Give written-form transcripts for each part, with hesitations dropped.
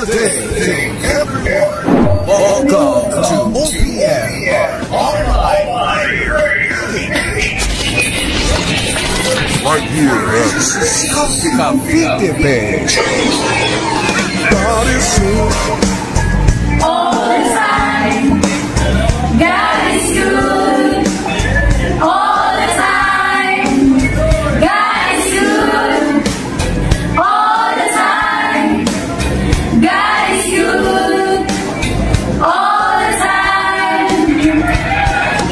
Good day, everyone. Welcome to OPM Online. Right here at Cavite Beach. God is good. All the time. God is good. All the time. God is good. All the time. God is good. All the time.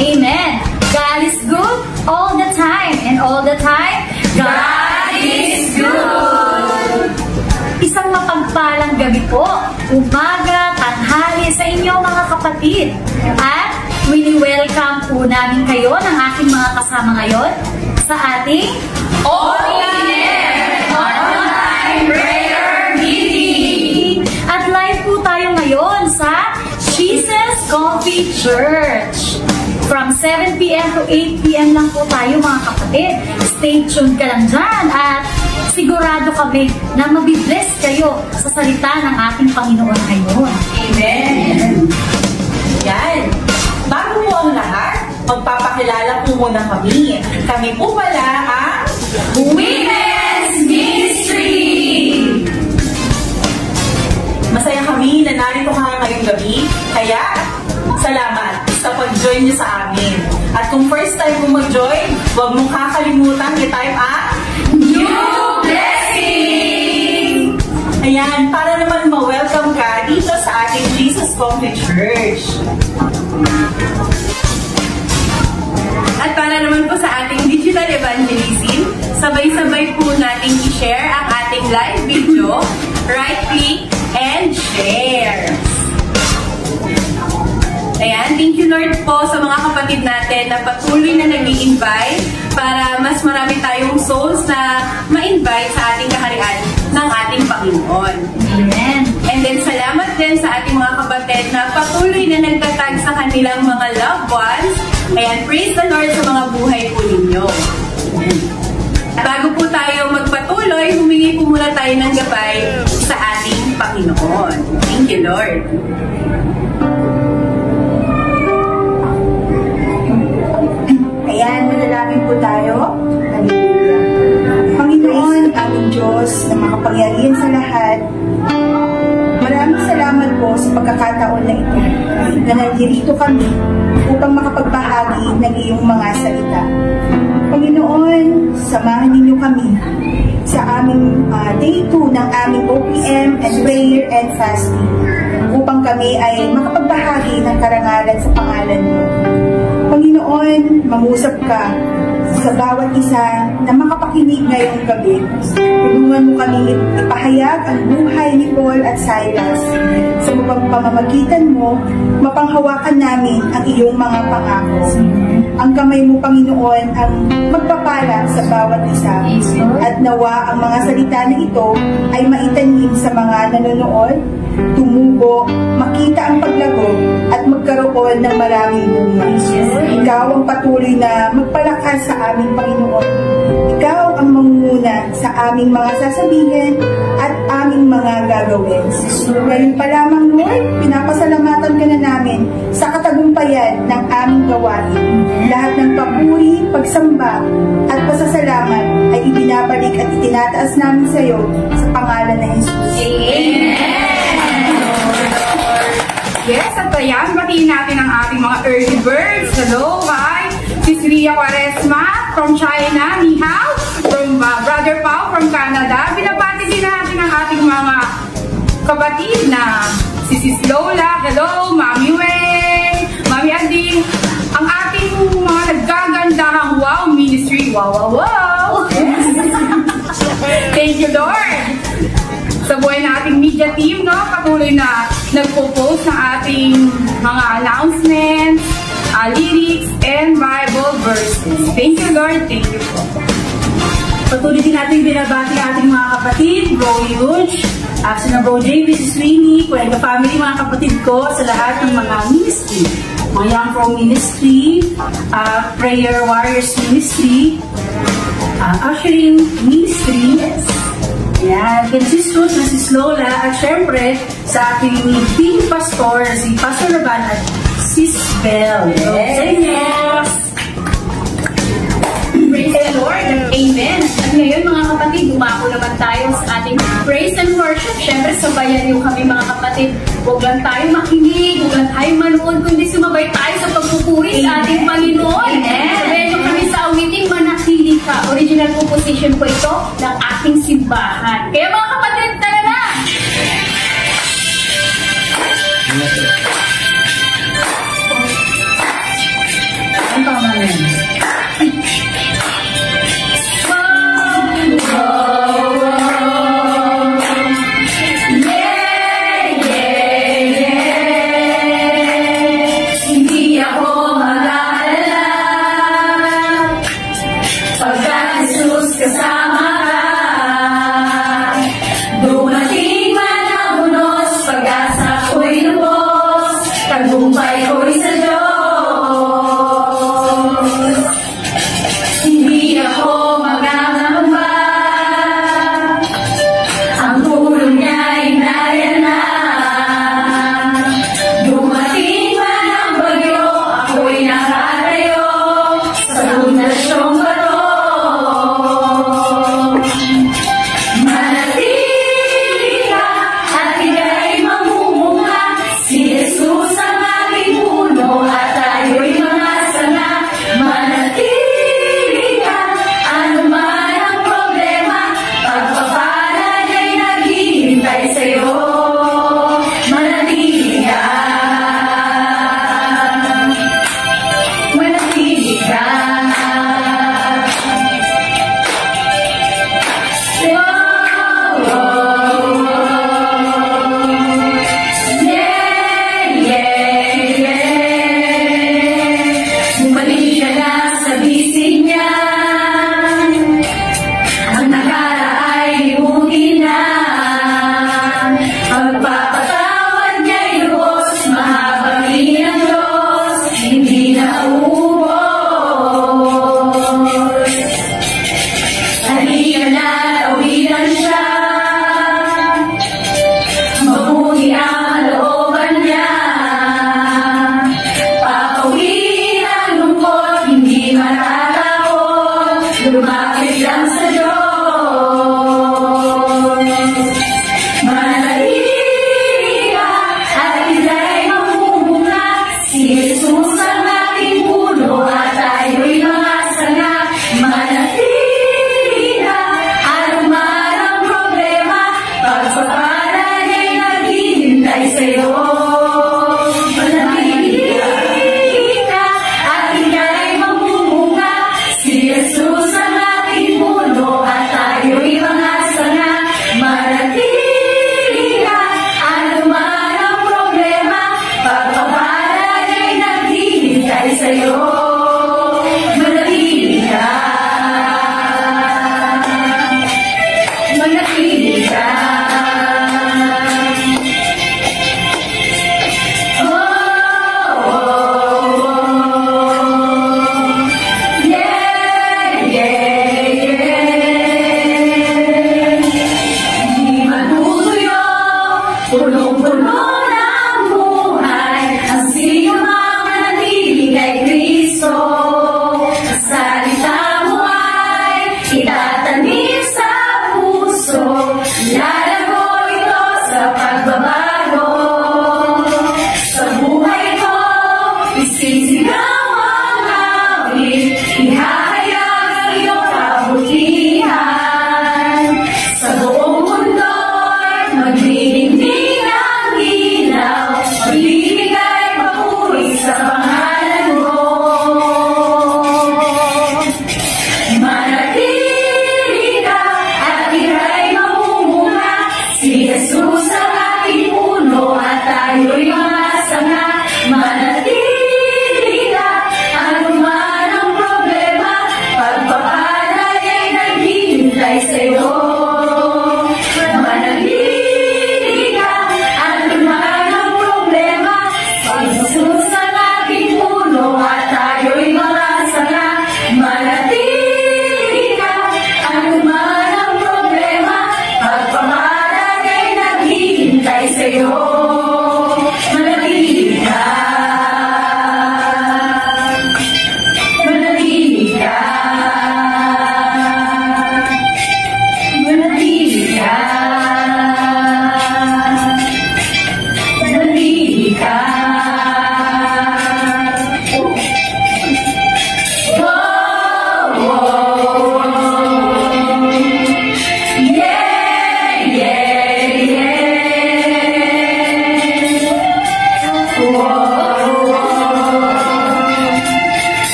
Amen. God is good all the time. And all the time, God is good. Isang mapagpalang gabi po, umaga, tanghali sa inyo mga kapatid. At wini-welcome po namin kayo ng aking mga kasama ngayon sa ating OPM Online Prayer Meeting. At live po tayo ngayon sa Jesus Coffee Church. From 7 p.m. to 8 p.m. lang po tayo mga kapatid. Stay tuned ka lang dyan at sigurado kami na mabibless kayo sa salita ng ating Panginoon ngayon. Amen! Yan! Bago po ang lahat, magpapakilala po muna kami. Kami po pala ang Women's Ministry! Masaya kami na narito ka ngayong gabi, kaya salamat sa pag-join niyo sa amin. At kung first time mo mag-join, huwag mong kakalimutan i-type ang New Blessing! Ayan, para naman ma-welcome ka dito sa ating Jesus Coffee Church. At para naman po sa ating digital evangelism, sabay-sabay po natin i-share ang ating live video, right-click, and share. Ayan, thank you Lord po sa mga kapatid natin na patuloy na nag-i-invite para mas marami tayong souls na ma-invite sa ating kaharian ng ating Panginoon. Amen. And then salamat din sa ating mga kapatid na patuloy na nagtatag sa kanilang mga loved ones. Ayan, praise the Lord sa mga buhay po ninyo. Bago po tayo magpatuloy, humingi po muna tayo ng gabay sa ating Panginoon. Thank you Lord. Ayan, manalangin po tayo. Hallelujah. Panginoon, aming Diyos na makapangyarihan sa lahat, maraming salamat po sa pagkakataon na ito na nandito kami upang makapagbahagi ng iyong mga salita. Panginoon, samahan ninyo kami sa aming day 2 ng aming OPM and prayer and fasting upang kami ay makapagbahagi ng karangalan sa pangalan mo. Panginoon, mangusap ka sa bawat isa na makapakinig ngayong gabi. Tulungan mo kami ipahayag ang buhay ni Paul at Silas. Sa pamamagitan mo, mapanghawakan namin ang iyong mga pangako. Ang kamay mo, Panginoon, ang magpapala sa bawat isa. At nawa ang mga salita na ito ay maitanim sa mga nanonood, tumubo, makita ang paglago, at magkaroon ng maraming bunga. Ikaw ang patuloy na magpalakas sa aming Panginoon. Ikaw ang mangunguna sa aming mga sasabihin at aming mga gagawin. Ngayon pa lamang, Lord, pinapasalamatan ka na namin sa katagumpayan ng aming gawain. Lahat ng papuri, pagsamba, at pasasalamat ay ibinabalik at itinataas namin sa iyo sa pangalan ng Jesus. Amen! Yes, at ayan, batiin natin ang ating mga early birds. Hello, hi! Sis Ria Quaresma from China, ni hao, from Brother Pao from Canada. Binabati din natin ang ating mga kapatid na si Sis Lola, hello, Mami Weng, Mami Anding, ang ating mga naggagandahang wow ministry, wow, wow, wow! Thank you, Lord! Sa buhay na ating media team, no, patuloy na nagpo-post ng ating mga announcements, lyrics, and Bible verses. Thank you, Lord. Thank you po. Patuloy din natin binabati ating mga kapatid, Bro Yuge, sina Bro JB, si Sweeney, Kuwega Family, mga kapatid ko sa lahat ng mga ministry. Mga Young Pro Ministry, Prayer Warriors Ministry, Ushering Ministry, yan, kay Sis Ruth na Sis Lola, at syempre sa aking team pastor, si Pastor Raban at Sis Bell. Yes! Praise the Lord and Amen! At ngayon mga kapatid, dumako naman tayo sa ating praise and worship. Siyempre, sabayan niyo kami mga kapatid. Huwag lang tayo makinig, huwag lang tayo manood, kundi sumabay tayo sa pagpupuri sa ating Panginoon. Sabayan niyo kami sa awiting Manatili Ka. Original composition po ito ng aking simbahan. Kaya mga kapatid, tara na! Ang tama na yan. Tagumpay ko'y sa Diyos.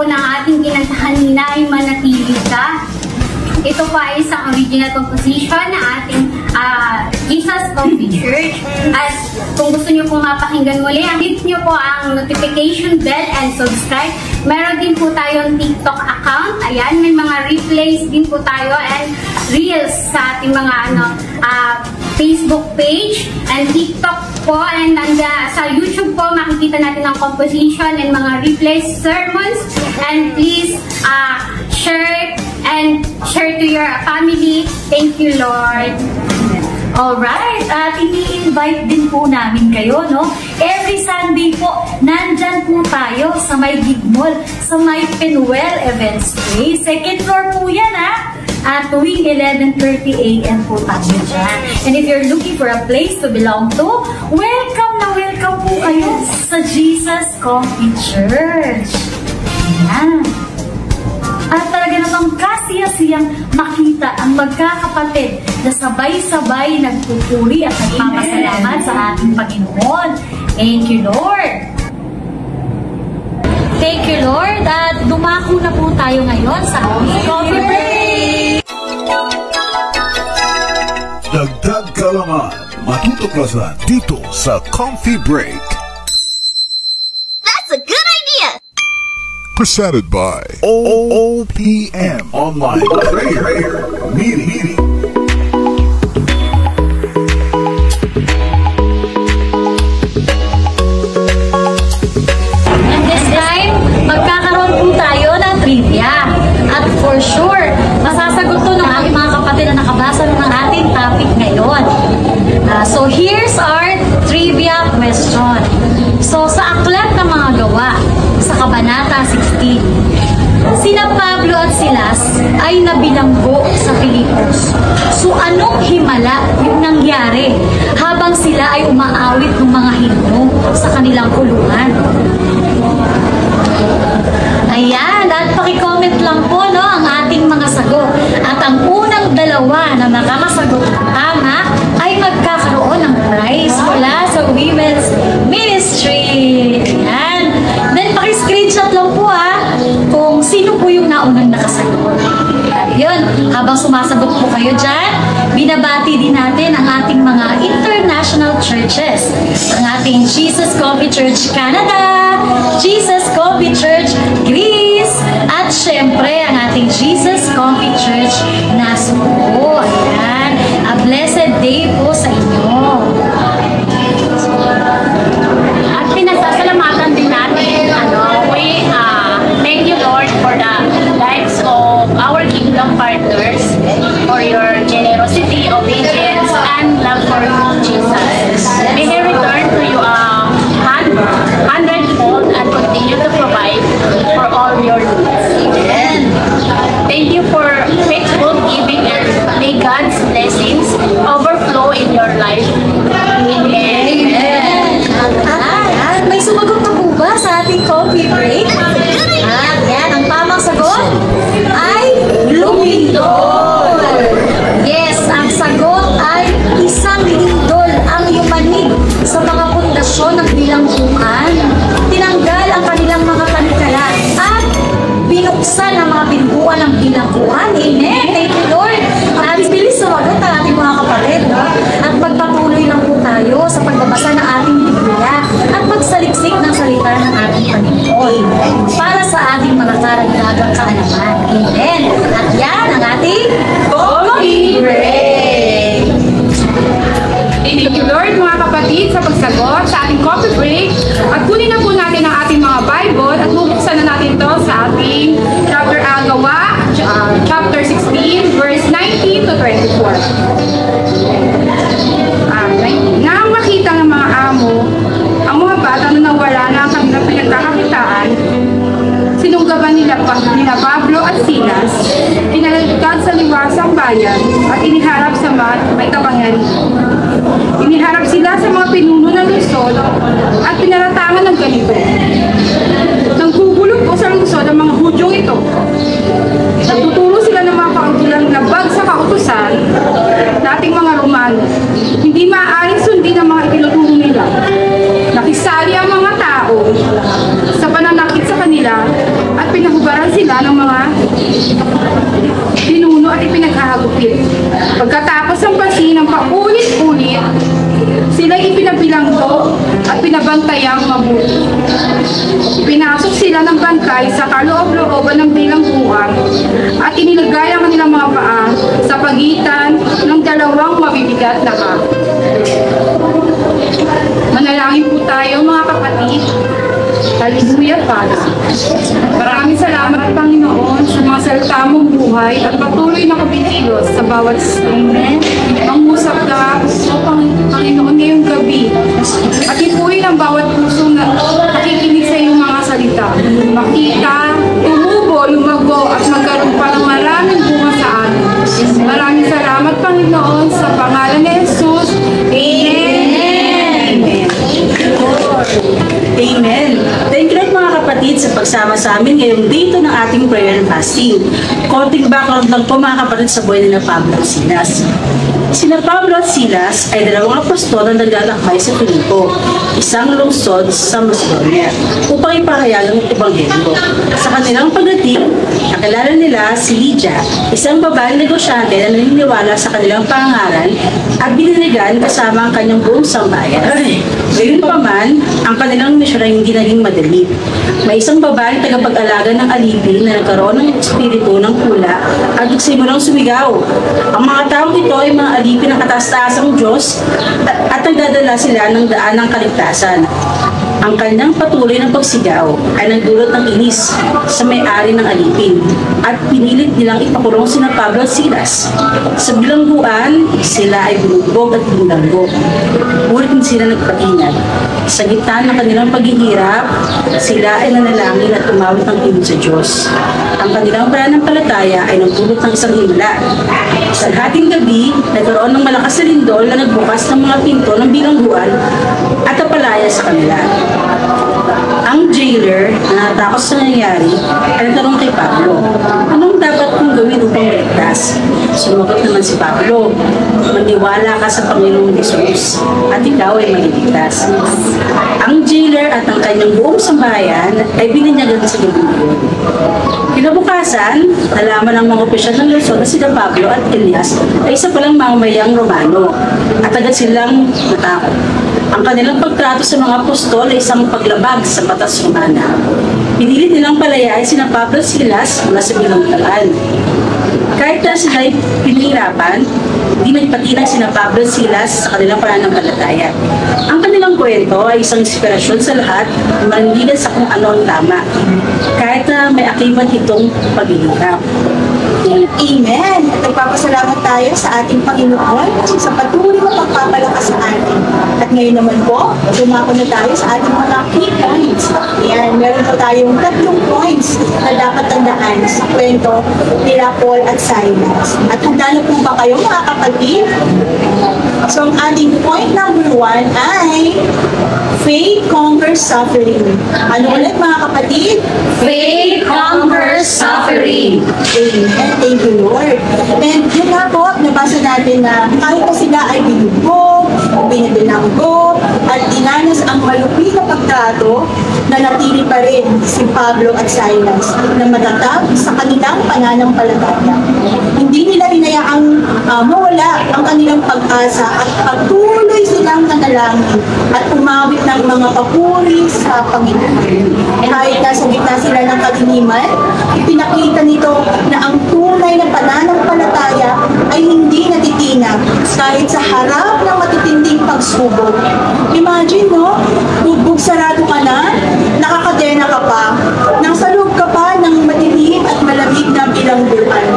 po ng ating kinanta kanina ay Manatili Ka. Ito po ay isang original composition na ating Jesus Coffee Church. At kung gusto nyo pong mapakinggan muli, hit nyo po ang notification bell and subscribe. Meron din po tayong TikTok account. Ayan, may mga replays din po tayo and reels sa ating mga Facebook page and TikTok po. And sa YouTube po, makikita natin ang composition and mga replays, sermons. And please, share to your family. Thank you, Lord. Alright, at ini-invite din po namin kayo, no? Every Sunday po, nandyan po tayo sa may Big Mall, sa may Penuel Events Place. Second floor po yan, ha? At tuwing 11:30 a.m. po tayo dyan. And if you're looking for a place to belong to, welcome na welcome po kayo sa Jesus Coffee Church. Ayan. At talaga namang kasiyasiyang makita ang magkakapatid na sabay-sabay nagpupuri at nagpapasalamat sa ating Panginoon. Thank you, Lord! Thank you, Lord! At dumako na po tayo ngayon sa Coffee Break! Dagdag kalaman, matutuklasan dito sa Coffee Break. That's a good idea! Presented by OPM Online Prayer Meeting. And this time, magkakaroon po tayo ng trivia. At for sure, masasagot to ng aking mga kapatid na nakabasa ng ating topic ngayon. So here's our trivia question. So sa aklat ng mga gawa, sa Kabanata 16, sina Pablo at Silas ay nabilanggo sa Filipos. So anong himala yung nangyari habang sila ay umaawit ng mga himno sa kanilang kulungan? Ayan, at pakicomment lang po, no, ang ating mga sagot. At ang unang dalawa na makakasagot ng tama ay magkakaroon ng prize mula sa Women's Ministry. Ayan. Then paki-screenshot lang po, kung sino po yung naunang nakasagot. Yun, habang sumasagot po kayo dyan, binabati din natin ang ating mga international churches. Ang ating Jesus Coffee Church Canada, Jesus Coffee Church Greece, at syempre ang ating Jesus Coffee Church Nasugbo. Ayan, a blessed day po sa inyo. At pinasasalamatan din natin, thank you, Lord, for the lives of our kingdom partners, for your generosity, obedience, and love for Jesus. May He return to you hundredfold and continue to provide for all your needs. Amen. Thank you for faithful giving, and may God's blessings overflow in your life. Amen. At may sumagot na po ba sa ating coffee break? At yan, ang tamang sagot ay lumindol. Yes, ang sagot ay isang lindol ang yumanig sa mga pundasyon ng bilangguan. Tinanggal ang kanilang mga panikalan at binuksan ang mga pinbuan ng bilangguan. Amen. Thank you, Lord. At bilis sumagot ang ating mga kapatid, no? At magpatuloy lang po tayo sa pagbabasa ng ating Biblia at magsaliksik ng salita ng ating Panginoon para sa ating mga karagdagang kaalaman. Amen. At yan ang ating Coffee Break. Thank you, Lord, mga kapatid, sa pagsagot sa ating coffee break. At kunin na po natin ang ating mga Bible at bubuksan na natin ito sa ating chapter Gawa, chapter 16, verse 19 to 24. Nang makita ng mga amo ang mga bata na nawala na ang kanilang pinagkakakitaan, sinunggaban nila Pablo at Silas, pinalagkad sa liwasang bayan at iniharap sa may kapangyarihan. Iniharap sila sa mga pinuno ng lungsod at pinaratangan ng ganito. Nanggugulog po sa lungsod ang mga Hudyong ito. Nagtuturo sila ng mga kautulang labag sa kautusan dating mga Romano. Hindi maaaring sundin ang mga itinuturo nila. Nakisali ang mga tao sa pananakit sa kanila at sinubaran sila ng mga pinuno at ipinaghahagupit. Pagkatapos ng pasinang paulit-ulit, sila ipinabilanggo at pinabantayang mabuti. Pinasok sila ng bantay sa kaloob-looban ng bilangguan at inilagay ang kanilang mga paa sa pagitan ng dalawang mabibigat na bag. Manalangin po tayo mga kapatid. Hallelujah, Father. Maraming salamat, Panginoon, sa mga salita mong buhay at patuloy na kapikilos sa bawat statement. Mangusap ka, Panginoon, ngayong gabi. At ipuin ang bawat puso na nakikinig sa iyong mga salita. Makita, tumubo, lumago, at magkaroon pa ng maraming bunga sa atin. Maraming salamat, Panginoon, sa pangalan ni Jesus. Amen. Amen. Thank you Lord mga kapatid sa pagsama sa amin ngayong dito ng ating prayer and fasting. Konting background lang po mga kapatid sa buhay nila Pablo at Silas. Sina Pablo at Silas ay dalawang apostol na naglalakbay sa Filipo, isang lungsod sa Macedonia, upang ipahayag ang ebanghelyo. Sa kanilang pagdating, nakilala nila si Lydia, isang babaeng negosyante na naniniwala sa kanilang pangaral at biniligan kasama ang kanyang buong sambayan. Gayun pa man, ang kanilang misyon ay hindi naging madali. May isang babaeng tagapag-alaga ng alipin na nagkaroon ng espiritu ng hula at nagsimulang sumigaw. Ang mga taong ito ay mga alipin ng kataas-taasang Diyos at nagdadala sila ng daan ng kaligtasan. Ang kanyang patuloy ng pagsigaw ay nagdulot ng inis sa may-ari ng alipin at pinilit nilang ipakulong sina Pablo at Silas. Sa bilangguan, sila ay binugbog at binulanggo. Ngunit hindi sila nagpatinag. Sa gitna ng kanilang paghihirap, sila ay nanalangin at tumawid ng ibig sa Diyos. Ang kanilang pananampalataya ay nagdulot ng isang himla. Sa hating gabi, nagkaroon ng malakas na lindol na nagbukas ng mga pinto ng bilangguan at napalaya sa kanila. Ang jailer na natakot sa nangyari ay nagtanong kay Pablo, anong dapat kong gawin upang ligtas? Sumagot naman si Pablo, maniwala ka sa Panginoong Jesus at ikaw ay maliligtas. Ang jailer at ang kanyang buong sambahayan ay bininyagan sa gabingon. Kinabukasan, nalaman ng mga opisyal ng lungsod na sila Pablo at Elias ay isa palang mamamayang Romano at agad silang natakot. Ang kanilang pagtrato sa mga apostol ay isang paglabag sa batas Romana. Pinilit nilang palayain sina Pablo at Silas mula sa bilangguan. Kahit na sila ay pinahirapan, hindi nagpatinag sina Pablo at Silas sa kanilang pananampalataya. Ang kanilang kwento ay isang inspirasyon sa lahat na manindigan sa kung ano ang tama, kahit na may akibat itong paghihirap. Amen! At nagpapasalamat tayo sa ating Panginoon sa patuloy na pagpapalakas sa atin. At ngayon naman po, dumako na tayo sa ating mga key points. Ayan, meron po tayong 3 points na dapat tandaan sa kwento nila Paul at Silas. At handa na po ba kayo mga kapatid? So ang ating point number 1 ay faith conquers suffering. Ano ulit mga kapatid? Faith conquers suffering. Amen. Thank you, Lord. And yun nga po, nabasa natin na kahit pa sila ay binugbog, binibilanggo, at dinanas ang malupit na pagtrato, nanatili pa rin si Pablo at Silas na matatag sa kanilang pananampalataya. Hindi nila hinayaang mawala ang kanilang pag-asa at patuloy silang nanalangin at umawit ng mga papuri sa Panginoon. Kahit nasa gitna sila ng kadiliman, ipinakita nito na ang tunay na pananampalataya ay hindi natitinag kahit sa harap ng matitinding pagsubok. Imagine, no? Bugbog sarado ka na, nakakadena ka pa, nasa loob ka pa ng madilim at malamig na bilangguan.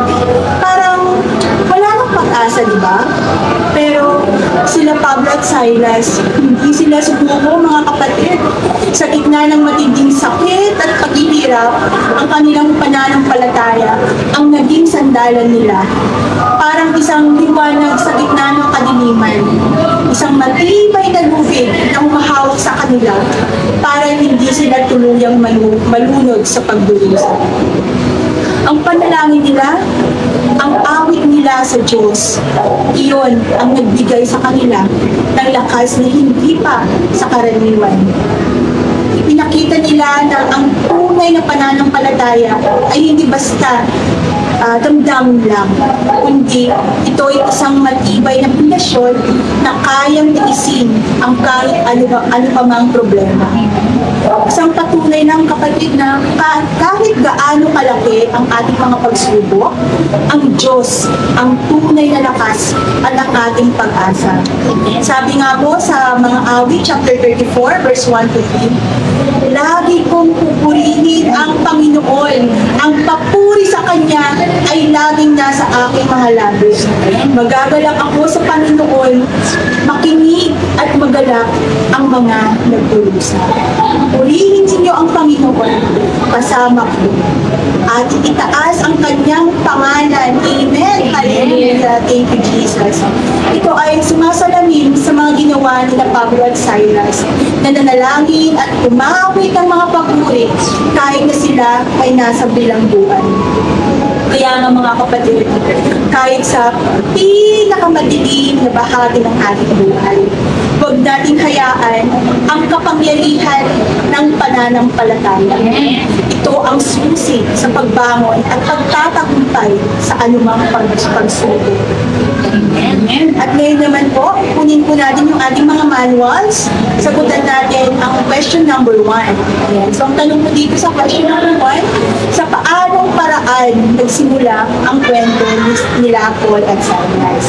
Parang wala nang pag-asa, di ba? Pero sila Pablo at Silas, hindi sila subuko mga kapatid. Sa gitna ng matinding sakit at paghihirap, ang kanilang pananampalataya ang naging sandalan nila. Parang isang liwanag sa gitna ng kadiliman. Isang matibay na lubid na humahawak sa kanila para hindi sila tuluyang malunod sa pagdurusa. Ang panalangin nila, ang awit nila sa Diyos, iyon ang nagbigay sa kanila ng lakas na hindi pa sa karaniwan. ipinakita nila na ang tunay na pananampalataya ay hindi basta damdamin lang, kundi ito ay isang matibay na pundasyon na kayang tiisin ang kahit ano pa mang problema. Isang patunay ng kapatid na kahit gaano kalaki ang ating mga pagsubok, ang Diyos ang tunay na lakas at ang ating pag-asa. Sabi nga po sa mga awit, chapter 34, verse 1 to 3, lagi kong pupurihin ang Panginoon. Ang papuri sa Kanya ay laging nasa aking mga labi. Magagalak ako sa Panginoon, makinig at magalak ang mga nagtulusa. Purihin ninyo ang Panginoon, kasama ko. At itaas ang Kanyang pangalan. Amen. Hallelujah. Thank you, Jesus. Ito ay sumasalamin sa mga ginawa nila Pablo at Silas na nanalangin at umawit ng mga papuri kahit na sila ay nasa bilangguan. Kaya nga mga kapatid, kahit sa pinakamadilim na bahagi ng ating buhay, huwag nating hayaan ang kapangyarihan ng pananampalataya. Ito ang susi sa pagbangon at pagtatagumpay sa anumang pagsubok. At ngayon naman po, kunin po natin yung ating mga manuals. Sagutan natin ang question number 1. So ang tanong po dito sa question number 1, sa paanong paraan nagsimula ang kwento nila Paul at Silas?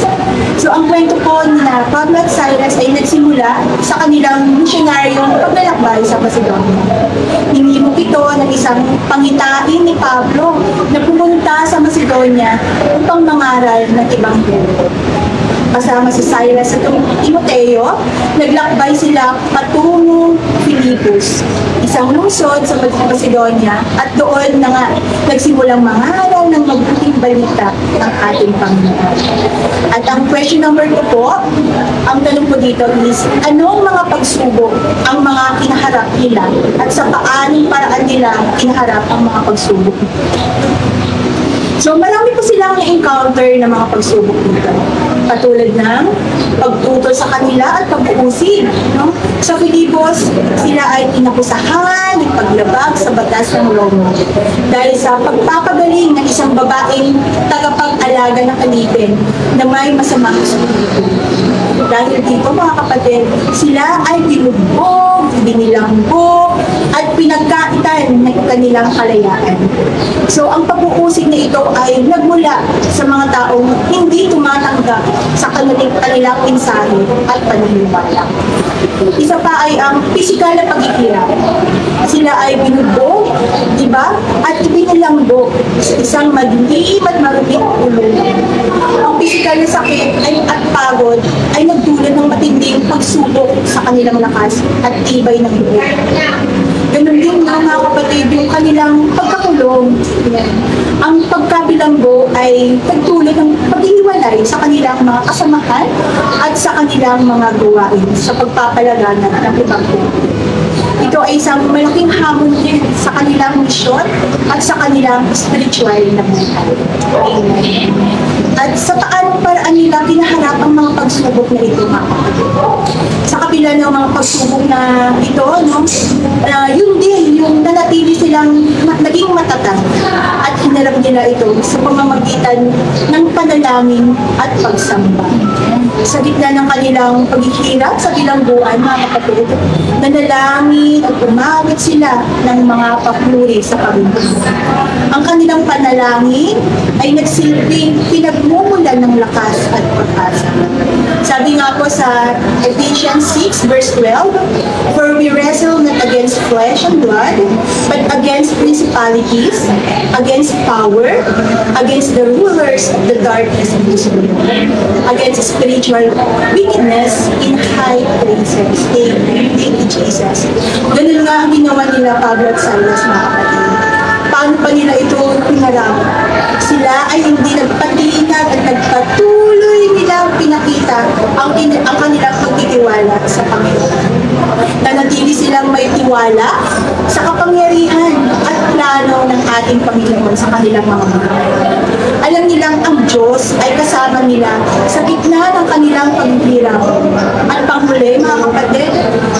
So ang kwento po nila Paul at Silas ay nagsimula sa kanilang misyonaryong paglalakbay sa Macedonia. Hinimok ito ng isang pangitain ni Pablo na pumunta sa Macedonia upang mangaral ng ibang kwento. Kasama si Silas at Timoteo, naglakbay sila patungong Filipos, isang lungsod sa Macedonia, at doon na nga nagsimulang mangaral ng mabuting balita ng ating Panginoon. At ang question number 2 po, ang tanong po dito is, anong mga pagsubok ang mga kinaharap nila at sa paanong paraan nila kinaharap ang mga pagsubok? So marami po silang na-encounter na mga pagsubok dito. Katulad ng pagtutol sa kanila at pag-uusig. No? Sa Filipos, sila ay inakusahan ng paglabag sa batas ng Roma dahil sa pagpapagaling ng isang babaeng tagapag-alaga ng alipin na may masamang espiritu. Dahil dito mga kapatid, sila ay binugbog, binilangbog, at pinagkaitan ng kanilang kalayaan. So ang pag-uusig na ito ay nagmula sa mga taong hindi tumatanggap sa kanilang mensahe at paniniwala. Isa pa ay ang pisikal na pagkikirap. Sila ay binugbog, di ba? At ibinilangbog sa isang madilim at maruming kulungan. Ang pisikal na sakit at pagod ay nagdulot ng matinding pagsubok sa kanilang lakas at tibay ng buhay. Ganun din na mga kapatid, yung kanilang pagkakulong. Ang pagkabilanggo ay nagdulot ng paghihiwalay sa kanilang mga kasamahan at sa kanilang mga gawain sa pagpapalaganap ng ibang tao. Ito ay isang malaking hamon din sa kanilang misyon at sa kanilang spiritual na buhay. Amen. At sa paanong paraan nila kinaharap ang mga pagsubok na ito, mga kapatid. Sa kabila ng mga pagsubok na ito, no, yun din, yung nanatili silang naging matatag at hinarap nila ito sa pamamagitan ng panalangin at pagsamba. Sa gitna ng kanilang paghihirap sa bilangguan, mga kapatid, nanalangin at umawit sila ng mga papuri sa Panginoon. Ang kanilang panalangin ay nagsilbing pinagmumulan ng lakas at pag-asa. Sabi nga po sa Ephesians 6 verse 12, "For we wrestle not against flesh and blood, but against principalities, against power, against the rulers of the darkness of this world, against spiritual wickedness in high places." Thank you, Jesus. Ganun nga ang ginawa nila Pablo at Silas, mga kapatid. Paano pa nila ito pinarap? Sila ay hindi nagpatinag at nagpatuloy nilang pinakita ang kanilang pagtitiwala sa Panginoon. Nanatili silang may tiwala sa kapangyarihan at plano ng ating Panginoon sa kanilang mga buhay. Alam nilang ang Diyos ay kasama nila sa gitna ng kanilang paghihirap at panghuli, mga kapatid,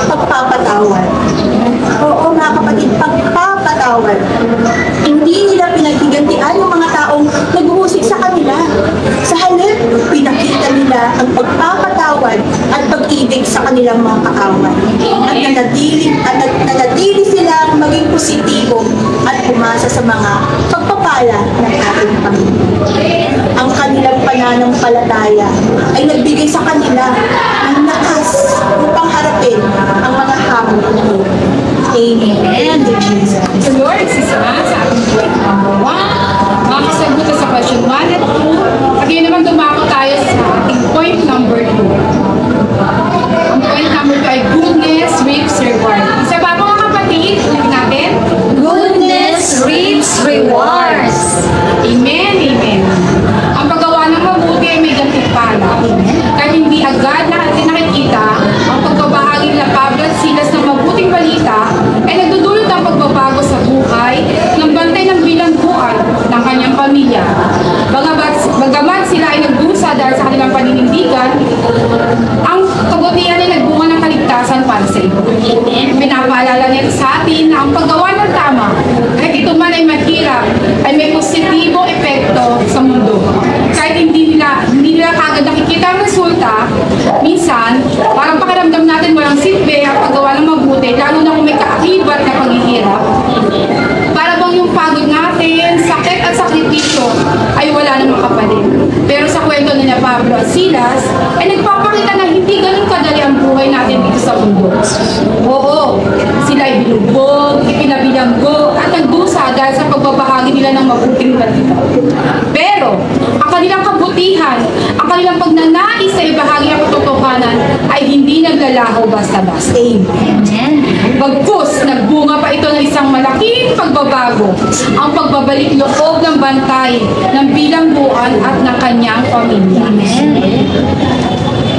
pagpapatawad. Oo, nila ang pagpapatawad at pag-ibig sa kanilang mga kaaway. At nanatili silang maging positibo at umasa sa mga pagpapala ng ating Panginoon. Ang kanilang pananampalataya ay nagbigay sa kanila ng lakas upang harapin ang mga hamon ng buhay. Amen. Jesus. So Lord, sisama sa ating point number 1. Makasagot sa question 1 at 2. At yun naman dumako tayo sa ating point number 2. Ang point number 2 ay goodness reaps reward. Isa pa mga kapatid, ulit natin. Goodness reaps rewards. Amen, amen. Ang paggawa ng mabuti ay may gantimpala. Kahit hindi agad nakikita, ang pagbabahagi ng Pablo at Silas ng mabuting balita ay nagdudulot ang pagbabago sa buhay ng bantay ng bilangguan ng kanyang pamilya. Bagamat sila ay nagdusa dahil sa kanilang paninindigan, ang kabutihan ay nagbunga ng kaligtasan para sa iyo. Pinapaalala niya sa atin na ang paggawa ng tama, kahit ito man ay mahirap, ay may positibong epekto sa mundo. Kahit hindi nila kagad nakikita ang resulta, minsan, parang pakiramdam natin walang silbi ang paggawa ng mabuti, lalo na kung may kaakibat na paghihirap. Para bang yung pagod natin, sakit at sakripisyo ay wala namang kapalit. Pero sa kwento nila Pablo at Silas, ay nagpapakita na hindi ganun kadali ang buhay natin dito sa mundo. Oo, sila ay binugbog, ipinabilanggo, at nagdusa dahil sa pagbabahagi nila ng mabuting balita. Pero, ang kanilang kabutihan, ang kanilang pagnanais sa ibahagi ang katotohanan ay hindi naglalaho basta-basta. Amen. Bagkus, nagbunga pa ito ng isang malaking pagbabago, ang pagbabalik loob ng bantay ng bilangguan at ng kanyang pamilya.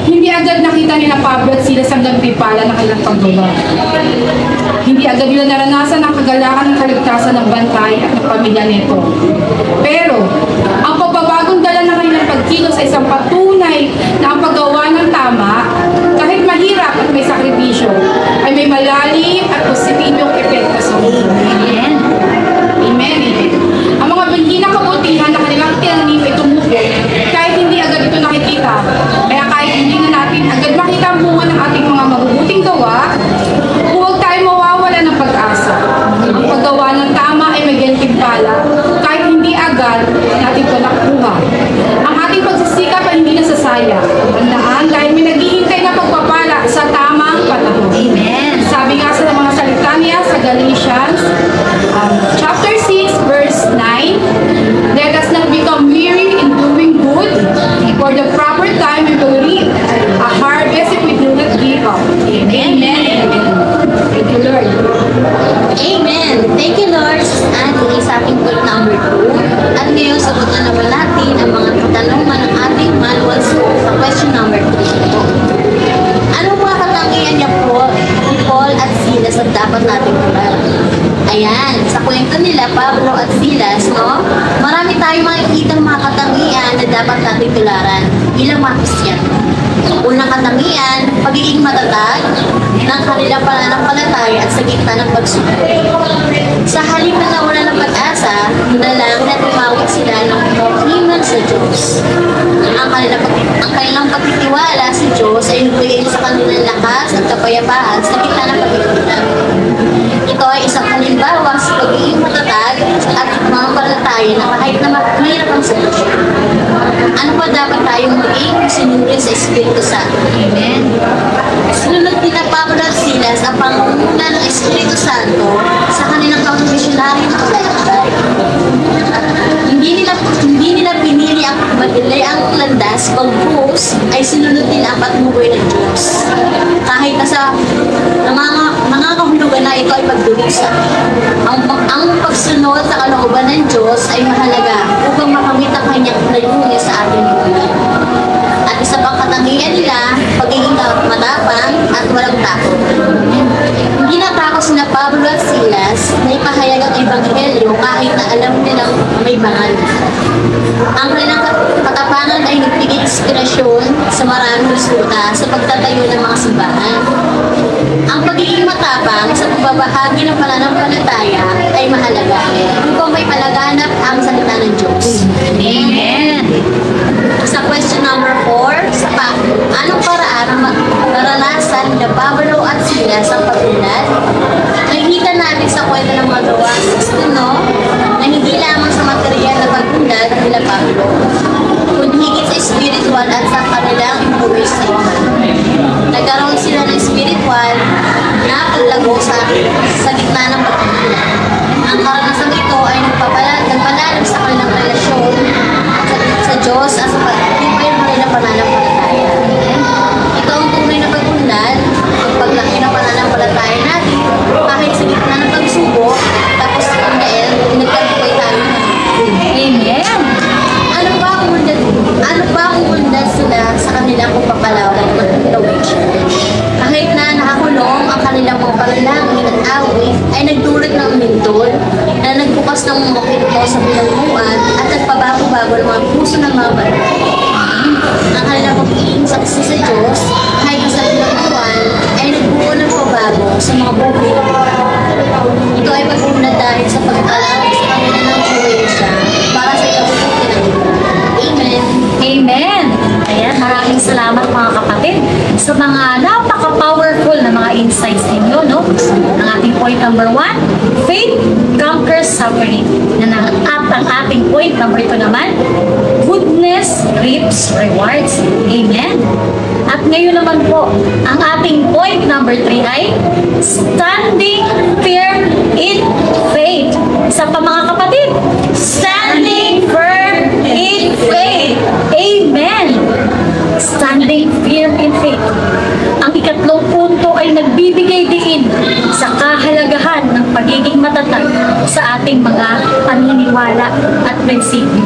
Hindi agad nakita nila Pablo at Silas ang gantimpala ng kanilang pagbabago. Hindi agad nila naranasan ang kagalakan ng kaligtasan ng bantay at ng pamilya nito. Pero, ang pagbabagong dala ng kanilang pagkilos ay isang patunay na ang paggawa ng tama, kahit mahirap at may sakripisyo, ay may malalim at positibong epekto sa mundo. Amen. Amen. Ang mga binhina kabutihan na kanilang tinanim ay tumubo, kahit hindi agad ito nakikita. Kaya kahit hindi na natin agad makita ang bunga ng ating mga mabubuting gawa, huwag tayo mawawala ng pag-asa. Ang paggawa ng tama ay may gantimpala, kahit hindi agad natin ito nakuha. Ang ating pagsisikap ay hindi nasasaya. Tandaan dahil may naghihintay na pagpapala sa tamang panahon. Amen. Sabi nga sa mga salita niya sa Galatians chapter 6 verse 9, let us not become weary in doing good, for the proper time we will reap a harvest if we do not give up. Amen. Amen. Thank you, Lord. Amen. Thank you, Lord. Ate, sa ating point number 2. At ngayon, sagot na naman natin ang mga katanungan ng ating manual sa question number 3. Anong mga katangian niya po ni Paul at Silas at dapat natin tularan? Ayan, sa kwento nila, Pablo at Silas, no? Marami tayong makikita mga katangian na dapat natin tularan bilang mga Kristiyano. Unang katangian, pagiging matatag ng kanilang pananampalataya at sa gitna ng pagsubok. Sa halip na nawalan ng pag-asa, nalang na tumawag sila ng paghiman sa Diyos. Ang kanilang pagtitiwala sa Diyos ay nagbigay sa kanilang lakas at kapayapaan sa gitna ng pag-iitan. Ito ay isang halimbawa sa pagiging matatag at mga palataya na kahit na mahirap ang sitwasyon. Ano pa dapat tayong maging sinulit sa Espiritu Santo? Amen. Sinunod nila Pablo at Silas ang pangunguna ng Espiritu Santo sa kanilang pang-missionary na paglalakbay. Hindi nila pinili ang madali ang landas, pagbuhos ay sinunod nila ang patnuboy ng Diyos. Kahit na sa mga kahulugan na ito ay pagdurusa. Ang pagsunod sa kalooban ng Diyos ay mahalaga upang makamit ang kanyang layunin sa ating buhay. At isa pang katangian nila, pagiging matapang at walang takot. Hindi natakot sina Pablo at Silas na ipahayag ang Ebanghelyo kahit na alam nilang may bangal. Ang kanilang katapangan ay nagbigay inspirasyon sa maraming resulta sa pagtatayo ng mga simbahan. Ang pagiging matapang sa pagbabahagi ng pananampalataya ay mahalaga upang may palaganap ang salita ng Diyos. Amen. Sa question number 4, sa Anong paraan ang naranasan ni Pablo at Silas sa pagunlad? Nakikita natin sa kwento ng mga gawa no? Na hindi lamang sa material na pagunlad nila Pablo, kundi higit sa spiritual at sa kanilang influence sa iba. Nagkaroon sila ng spiritual na paglago sa gitna ng pagkukulang. Ang karanasan ito ay nagpapalalim sa kanilang relasyon sa Diyos at sa pagtibay ng kanilang pananampalataya. Ito ang tunay na pagunlad, ang paglaki ng pananampalataya natin kahit sa gitna ng pagsubok, tapos dahil nagtagumpay tayo. Amen! Ano ba ang undas sila sa kanilang pagpapalawak ng situation? Kahit na nakakulong ang kanilang mga panalangin at awit, ay nagdulot ng lindol na nagbukas ng mga pinto sa pinagmuan at nagpabago-bago ng mga puso ng mga banal. Ang kanilang pag-iinsaksi sa Diyos, kahit sa pinagmuan, ay nagbuo ng pabago sa mga buhay. Ito ay pag-unad dahil sa pagpalawak sa kanilang ng influensya para sa ikabubuti ng iba. Amen. Amen! Ayan, maraming salamat mga kapatid sa mga napaka-powerful na mga insights ninyo, no? Ang ating point number 1, faith conquers suffering. At ang ating point number 2 naman, goodness reaps rewards. Amen! At ngayon naman po, ang ating point number 3 ay standing firm in faith. Isa pa mga kapatid, standing firm in faith. Amen! Standing firm in faith. Ang ikatlong punto ay nagbibigay din sa kahalagahan ng pagiging matatag sa ating mga paniniwala at prinsipyo.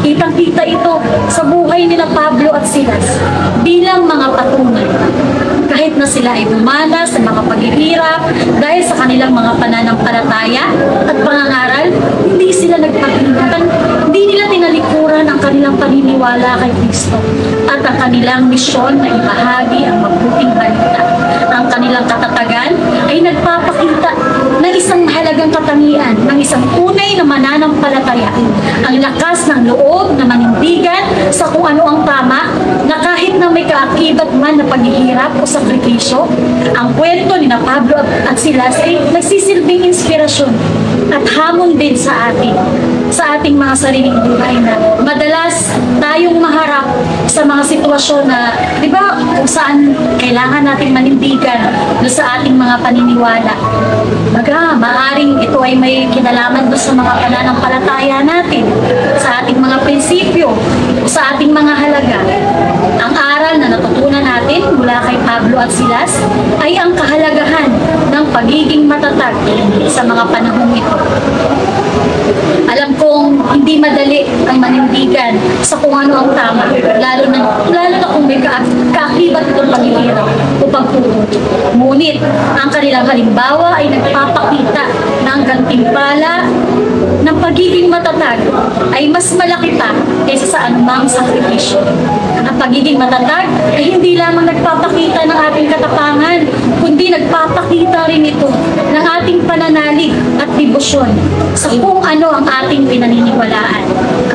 Kitang-kita ito sa buhay nila Pablo at Silas bilang mga patunay. Kahit na sila ay dumanas sa mga paghihirap dahil sa kanilang mga pananampalataya at pangangaral, hindi sila nagpaghinatan, hindi nila tinalikuran ang kanilang paniniwala kay Kristo at ang kanilang misyon na ibahagi ang mabuting balita. Ang kanilang katatagan ay nagpapakita ng isang mahalagang katangian ng isang tunay na mananampalataya. Ang lakas ng loob na manindigan sa kung ano ang tama, na kahit na may kaakibat man na paghihirap o sakripisyo, ang kwento ni Pablo at Silas ay nagsisilbing inspirasyon at hamon din sa ating mga sariling buhay na madalas tayong maharap sa mga sitwasyon na, di ba, kung saan kailangan natin manindigan sa ating mga paniniwala. Maaring ito ay may kinalaman doon sa mga pananampalataya natin, sa ating mga prinsipyo, sa ating mga halaga. Ang aral na natutunan natin mula kay Pablo at Silas ay ang kahalagahan ng pagiging matatag sa mga panahong ito. Alam kong hindi madali ang manindigan sa kung ano ang tama, lalo na kung may kaakibat itong paghihirap o pagpupot. Ngunit, ang kanilang halimbawa ay nagpapakita ng gantimpala ng pagiging matatag ay mas malaki pa kaysa sa anumang sakripisyo. Ang pagiging matatag ay hindi lamang nagpapakita ng ating katapangan, kundi nagpapakita rin ito ng ating pananalig at debosyon sa kung ano ang ating pinaniniwalaan.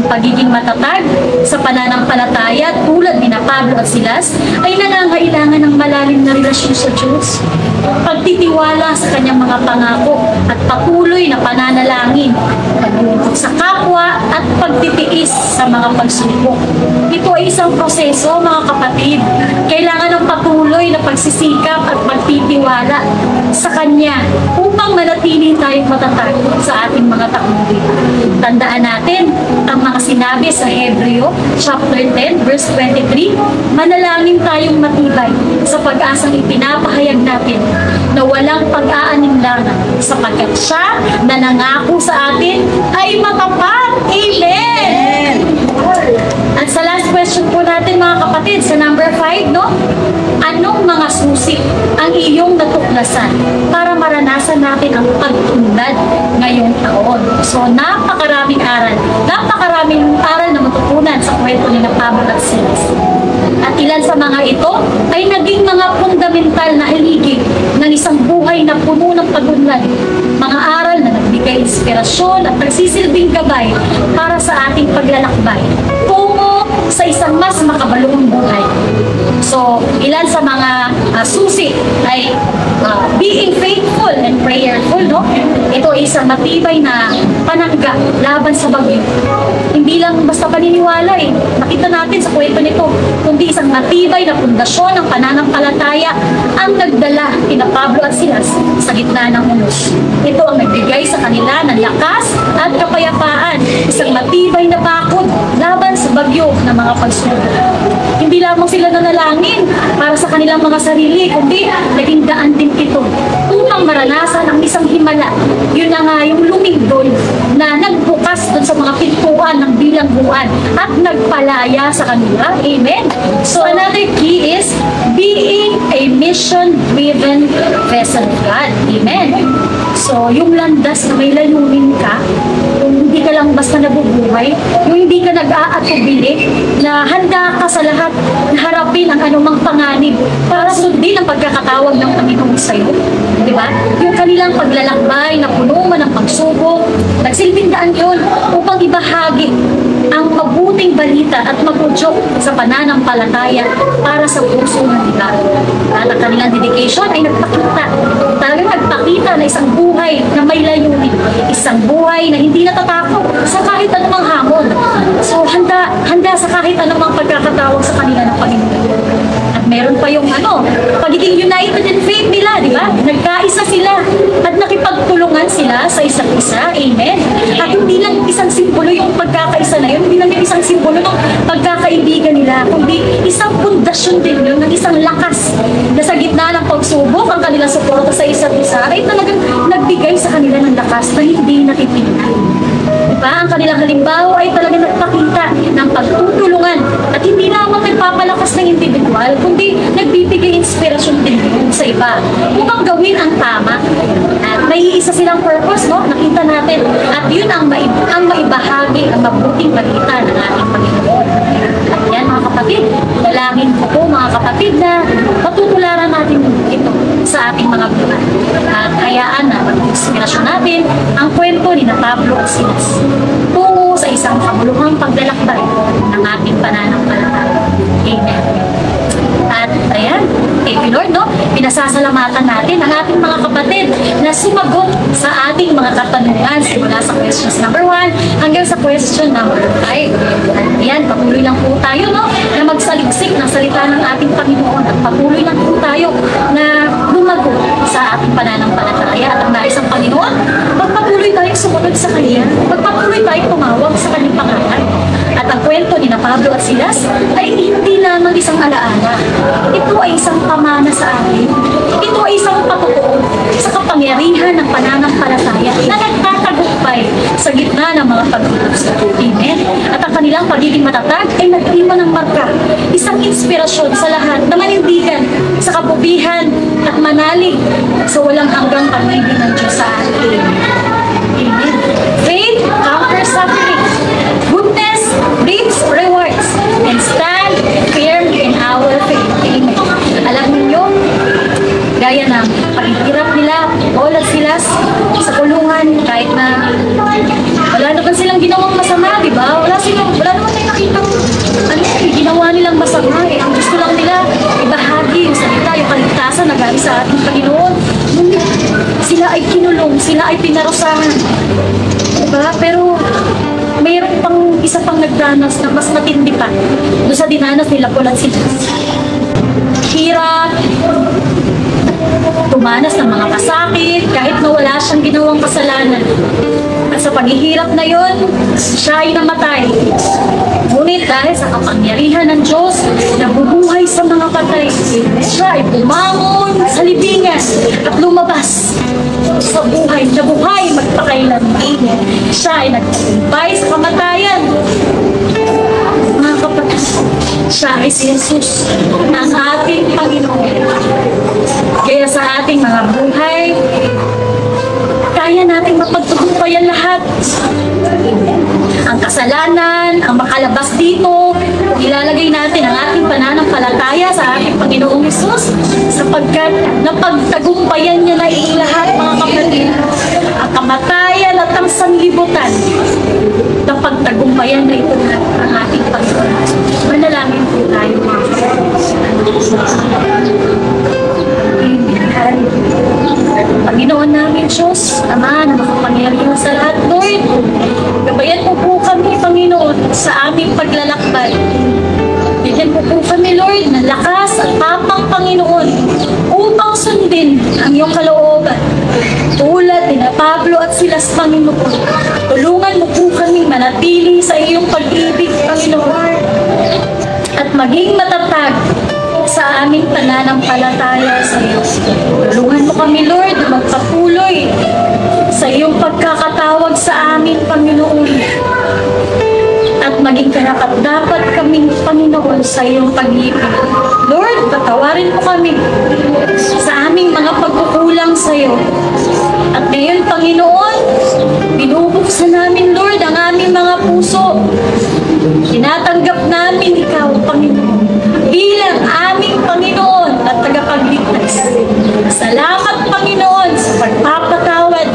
Ang pagiging matatag sa pananampalataya tulad ni Pablo at Silas ay nangangailangan ng malalim na relasyon sa Diyos, pagtitiwala sa kanyang mga pangako at patuloy na pananalangin, paglulubog sa kapwa at pagtitiis sa mga pagsubok. Ito ay isang proseso, mga kapatid. Kailangan ng patuloy na pagsisikap at pagtitiwala sa Kanya upang manatili tayong matatag sa ating mga tagumpay. Tandaan natin ang mga sinabi sa Hebreo chapter 10 verse 23, manalangin tayong matibay sa pag-asang ipinapahayag natin na walang pag-aaninlangan sapagkat siya na nangako sa atin ay matapat. Amen! At sa last question po natin, mga kapatid, sa number 5, no? Anong mga susi ang iyong natuklasan para maranasan natin ang pagtunlad ngayong taon? So, napakaraming aral na matutunan sa kwento ni Pablo at Silas. At ilan sa mga ito ay naging mga fundamental na haligi ng isang buhay na puno ng pagunlad. Mga aral na nagbigay inspirasyon at nagsisilbing gabay para sa ating paglalakbay tungo patungo sa isang mas makabalong buhay. So, ilan sa mga susi ay being faithful and prayerful, no? Ito ay isang matibay na panangga laban sa bagyo. Hindi lang basta paniniwala eh. Nakita natin sa kwento nito, kundi isang matibay na pundasyon ng pananampalataya ang nagdala kina Pablo at Silas sa gitna ng unos. Ito ang nagbigay sa kanila ng lakas at kapayapaan, isang matibay na bakod laban sa bagyo ng mga pagsubok. Hindi lamang sila nanalangin para sa kanilang mga sarili, kundi naging daan din ito upang maranasan ang isang himala. Yun na nga yung lumindol na nagbukas dun sa mga pintuan ng bilangguan at nagpalaya sa kanila. Amen? So another key is being a mission-driven vessel of God. Amen? So yung landas na may layunin ka, yung hindi ka lang basta nabubuhay, yung hindi ka nag-aatubili, na handa ka sa lahat na harapin ang anumang panganib para sundin ang pagkakatawag ng Panginoon sa'yo. Di ba? Yung kanilang paglalakbay na puno man ng pagsubok, nagsilbing daan yun upang ibahagi ang mabuting balita at magudyok sa pananampalataya para sa puso ng iba. At ang kanilang dedication ay nagpakita. Talagang nagpakita na isang buhay na may layunin. Isang buhay na hindi natatakot sa kahit anumang hamon. So, handa sa kahit anumang pagkakatawag sa kanila ng Panginoon. At meron pa yung pagiging united in faith nila, di ba? Nagkaisa sila at nakipagtulungan sila sa isa't isa. Amen? At hindi lang isang simbolo yung pagkakaisa na yun, hindi lang yung isang simbolo ng pagkakaibigan nila, kundi isang pundasyon din yun, ng isang lakas na sa gitna ng pagsubok, ang kanilang suporta sa isa't isa ay talagang nagbigay sa kanila ng lakas na hindi natitignan. Diba? Ang kanilang halimbawa ay talagang nagpakita ng pagtutulungan at hindi lamang nagpapalakas ng individual, kundi nagbibigay inspirasyon din sa iba upang gawin ang tama. At may isa silang purpose, no? Nakita natin. At yun ang maibahagi, ang mabuting balita ng ating Panginoon. At yan mga kapatid, dalangin ko po mga kapatid na matutularan natin ito sa ating mga buhay. At hayaan na mag-inspirasyon natin ang kwento ni Pablo at Silas tungo sa isang kabuluhang paglalakbay ng ating pananampalataya. Amen. At ayan, thank you Lord, no? Pinasasalamatan natin ang ating mga kapatid na sumagot sa ating mga katanungan simula sa questions number 1 hanggang sa question number 5. At ayan, patuloy lang po tayo, no? Na magsaliksik ng salita ng ating Panginoon at patuloy lang po tayo na lumago sa ating pananampalataya at ang nais ng Panginoon, magpatuloy tayong sumunod sa Kanya, magpatuloy tayong tumawag sa Kanyang pangalan. At ang kwento ni Pablo at Silas ay hindi lamang isang alaala. Ito ay isang pamana sa atin. Ito ay isang patutuo sa kapangyarihan ng pananampalataya na nagtatagumpay sa gitna ng mga pag-utos. Amen. At ang kanilang pagiging matatag ay nag-iwan ng marka. Isang inspirasyon sa lahat na manindigan sa kabubihan at manalig sa walang hanggang pag-ibig ng Diyos sa atin. Amen. Faith conquers suffering. Goodness reaps rewards. And stand firm in our faith. Amen. Alam niyo, gaya ng paghihirap nila, Paul at Silas sa kulungan, kahit na wala naman silang ginawang masama, di ba? Wala naman tayo nakita ginawa nilang masama eh. Ang gusto lang nila, ibahagi yung salita, yung kaligtasan na galing sa ating Panginoon. Sila ay kinulong, sila ay pinarusahan. Diba? Pero mayroon pang isa pang nagdanas na mas matindi pa doon sa dinanas nila Paul at Silas. Hirap, tumanas ng mga kasakit kahit na wala siyang ginawang kasalanan. At sa paghihirap na yon, siya ay namatay. Ngunit dahil sa kapangyarihan ng Diyos na bubuhay sa mga patay, siya ay bumangon sa libingan at lumabas sa buhay, na buhay magpakailanman. Siya ay nagtagumpay sa kamatayan. Mga kapatid, siya ay si Jesus, ang ating Panginoon. Kaya sa ating mga buhay, kaya nating mapagtagumpayan lahat. Ang kasalanan, ang makalabas dito, kung ilalagay natin ang ating pananampalataya sa ating Panginoong Jesus, sapagkat napagtagumpayan niya na ito lahat, mga kapatid. Ang kamatayan at ang sanglibutan, napagtagumpayan na ito lahat ang ating Panginoon. Panginoon namin Diyos, Ama na makapangyarihan sa lahat, Lord. Gabayan mo po kami, Panginoon, sa aming paglalakbay. Bigyan mo po kami, Lord, ng lakas at tapang, Panginoon, upang sundin ang iyong kalooban. Tulad ni na Pablo at Silas, Panginoon. Tulungan mo po kami manatili sa iyong pag-ibig, Panginoon. At maging matatag sa aming pananampalataya sa iyo. Tulungan mo kami, Lord, na magpatuloy sa iyong pagkakatawag sa amin, Panginoon. At maging karapat-dapat kaming, Panginoon, sa iyong pag-ibig. Lord, patawarin mo kami sa aming mga pagkukulang sa iyo. At ngayon, Panginoon, binubuksan namin, Lord, ang aming mga puso. Tinatanggap namin ikaw, Panginoon, bilang aming Panginoon at tagapagligtas. Salamat, Panginoon, sa pagpapatawad,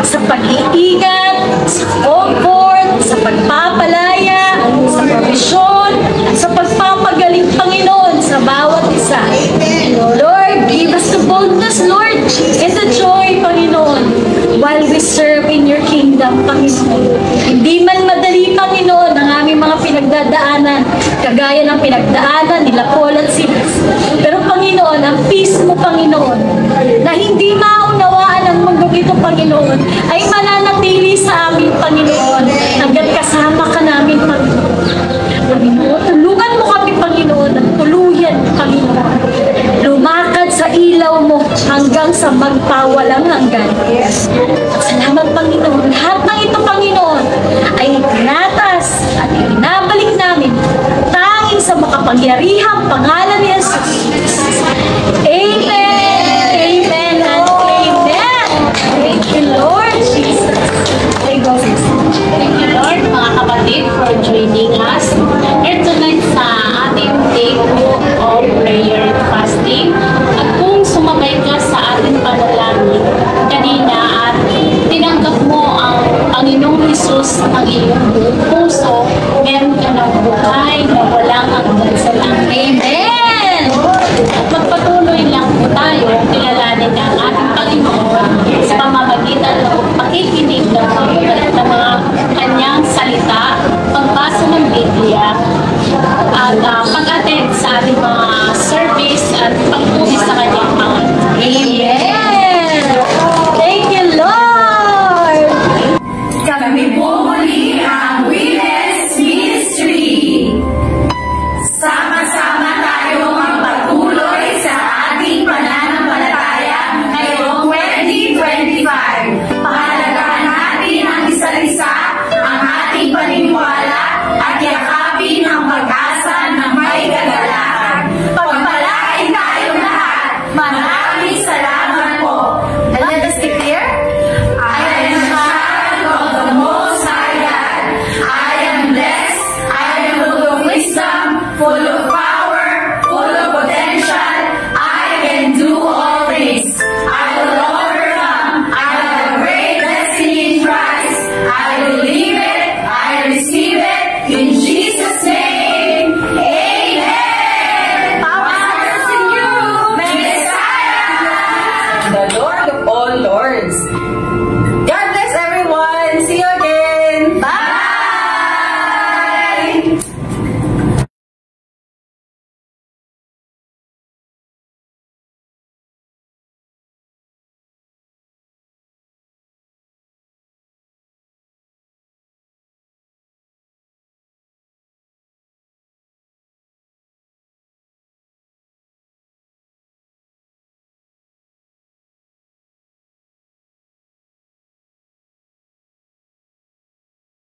sa pag-iingat, sa comfort, sa pagpapalaya, sa provisyon, sa pagpapagaling, Panginoon, sa bawat isa. Lord, give us the boldness, Lord, and the joy, Panginoon, while we serve in your kingdom, Panginoon. Hindi man madali, Panginoon, ang aming mga pinagdadaanan, kagaya ng pinagdaanan nila Paul at Silas. Pero, Panginoon, ang peace mo, Panginoon, na hindi maunawaan ng mundo ito, Panginoon, ay mananatili sa amin, Panginoon, hanggang kasama ka namin, Panginoon. Tulungan mo kami, Panginoon, at tuluyan, Panginoon. Lumakad sa ilaw mo hanggang sa magpawalang hanggan. Salamat, Panginoon. Lahat ng ito, Panginoon, ay tinatas at inabalik namin tanging sa makapangyarihang pangalan ni Jesus. Amen, amen, and amen. Thank you, Lord Jesus. Thank you, Lord, mga kapatid, for joining us here tonight sa ating day of prayer and fasting. At kung sumabay ka sa ating panalangin kanina at tinanggap mo ang Panginoong Jesus ng iyong buong puso, meron ka ng buhay na walang hanggan sa langit. Amen! At magpatuloy lang po tayo kilalanin ang ating Panginoon sa pamamagitan ng pakikinig ng mga kanyang salita, pagbasa ng Biblia, at pag-attend sa ating mga service at pagpuli sa kanyang Panginoon. Amen!